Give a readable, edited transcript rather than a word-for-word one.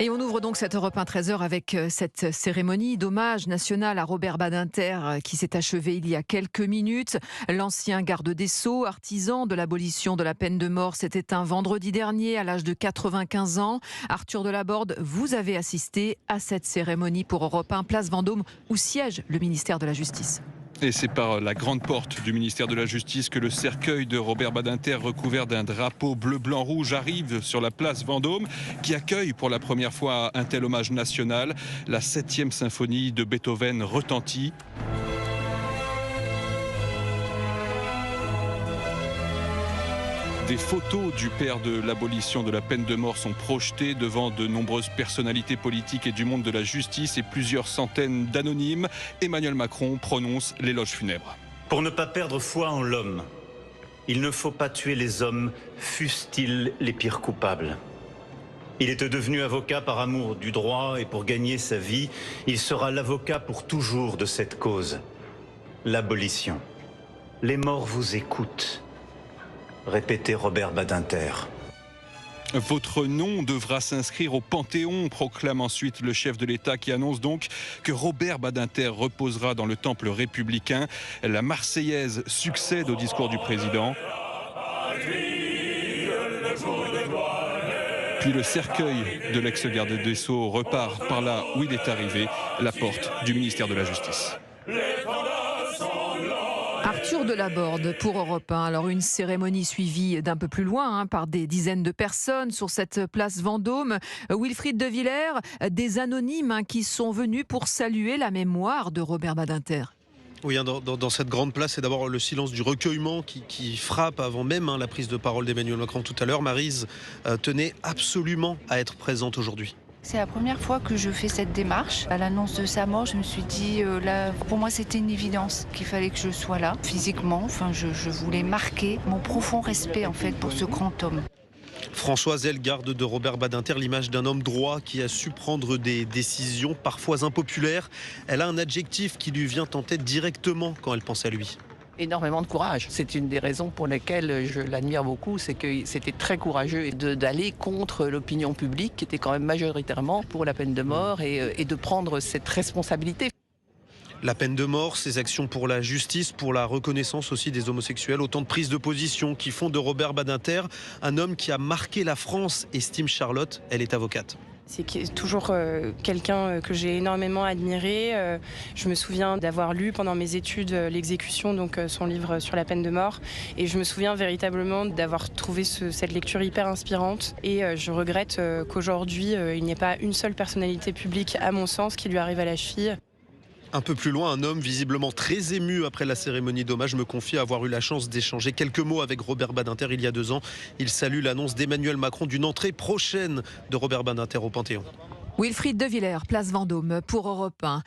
Et on ouvre donc cette Europe 1 13h avec cette cérémonie d'hommage national à Robert Badinter qui s'est achevée il y a quelques minutes. L'ancien garde des Sceaux, artisan de l'abolition de la peine de mort, s'est éteint vendredi dernier à l'âge de 95 ans. Arthur Delaborde, vous avez assisté à cette cérémonie pour Europe 1, place Vendôme, où siège le ministère de la Justice. Et c'est par la grande porte du ministère de la Justice que le cercueil de Robert Badinter, recouvert d'un drapeau bleu-blanc-rouge, arrive sur la place Vendôme, qui accueille pour la première fois un tel hommage national. La 7e symphonie de Beethoven retentit. Des photos du père de l'abolition de la peine de mort sont projetées devant de nombreuses personnalités politiques et du monde de la justice et plusieurs centaines d'anonymes. Emmanuel Macron prononce l'éloge funèbre. Pour ne pas perdre foi en l'homme, il ne faut pas tuer les hommes, fussent-ils les pires coupables. Il était devenu avocat par amour du droit et pour gagner sa vie, il sera l'avocat pour toujours de cette cause, l'abolition. Les morts vous écoutent. Répétait Robert Badinter. Votre nom devra s'inscrire au Panthéon, proclame ensuite le chef de l'État, qui annonce donc que Robert Badinter reposera dans le temple républicain. La Marseillaise succède au discours du président. Puis le cercueil de l'ex-garde des Sceaux repart par là où il est arrivé, la porte du ministère de la Justice. Arthur Delaborde pour Europe 1. Alors une cérémonie suivie d'un peu plus loin par des dizaines de personnes sur cette place Vendôme. Wilfried de Villers, des anonymes qui sont venus pour saluer la mémoire de Robert Badinter. Oui, dans cette grande place, c'est d'abord le silence du recueillement qui frappe avant même la prise de parole d'Emmanuel Macron tout à l'heure. Maryse tenait absolument à être présente aujourd'hui. C'est la première fois que je fais cette démarche. À l'annonce de sa mort, je me suis dit, là, pour moi, c'était une évidence qu'il fallait que je sois là, physiquement. Enfin, je voulais marquer mon profond respect, en fait, pour ce grand homme. Françoise, elle garde de Robert Badinter l'image d'un homme droit qui a su prendre des décisions parfois impopulaires. Elle a un adjectif qui lui vient en tête directement quand elle pense à lui. Énormément de courage. C'est une des raisons pour lesquelles je l'admire beaucoup, c'est que c'était très courageux d'aller contre l'opinion publique qui était quand même majoritairement pour la peine de mort et de prendre cette responsabilité. La peine de mort, ses actions pour la justice, pour la reconnaissance aussi des homosexuels, autant de prises de position qui font de Robert Badinter un homme qui a marqué la France, estime Charlotte, elle est avocate. C'est toujours quelqu'un que j'ai énormément admiré. Je me souviens d'avoir lu pendant mes études L'exécution, donc son livre sur la peine de mort. Et je me souviens véritablement d'avoir trouvé cette lecture hyper inspirante. Et je regrette qu'aujourd'hui, il n'y ait pas une seule personnalité publique, à mon sens, qui lui arrive à la cheville. Un peu plus loin, un homme visiblement très ému après la cérémonie d'hommage me confie avoir eu la chance d'échanger quelques mots avec Robert Badinter il y a 2 ans. Il salue l'annonce d'Emmanuel Macron d'une entrée prochaine de Robert Badinter au Panthéon. Wilfried de Villers, place Vendôme pour Europe 1.